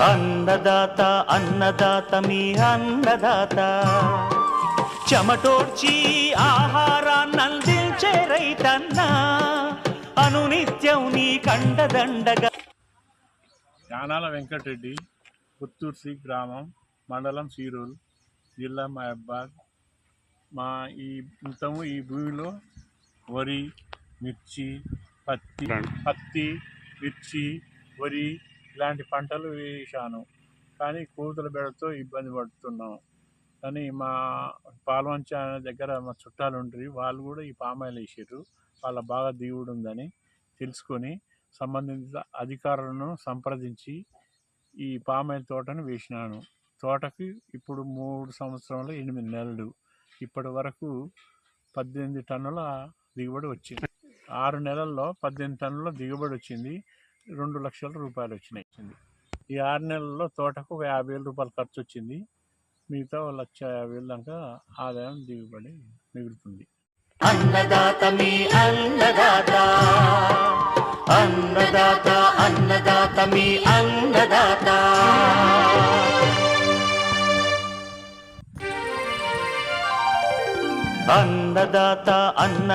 అన్నదాత అన్నదాత మీ అన్నదాత చెమటోడ్చి ఆహారాన్నందించే రైతన్నా అనునిత్యం నీ కండదండగా. యానాల వెంకటరెడ్డి, పుత్తూరు సి గ్రామం, మండలం సీరూరు, జిల్లా మహబాద్. ఈ భూమిలో వరి, మిర్చి, పత్తి, మిర్చి, వరి ఇలాంటి పంటలు వేశాను. కానీ కోతుల బెడతో ఇబ్బంది పడుతున్నాం. కానీ మా పాల్వంచ దగ్గర మా చుట్టాలు ఉంటారు, వాళ్ళు కూడా ఈ పామాయిల్ వేసారు. వాళ్ళ బాగా దిగుబడి ఉందని తెలుసుకొని సంబంధిత అధికారులను సంప్రదించి ఈ పామాయిల్ తోటను వేసినాను. తోటకి ఇప్పుడు 3 సంవత్సరంలో 8 నెలలు. ఇప్పటి వరకు 18 టన్నుల దిగుబడి వచ్చింది. 6 నెలల్లో 18 టన్నుల దిగుబడి వచ్చింది. 2 లక్షల రూపాయలు వచ్చినాయి. ఈ 6 నెలల్లో తోటకు ఒక 50,000 రూపాయలు ఖర్చు వచ్చింది. మిగతా 1,50,000 దాకా ఆదాయం దిగుబడి మిగులుతుంది. అన్నదాత మీ అన్నదాత, అన్నదాత అన్నదాత మీ అన్నదాత. అన్నదాత అన్న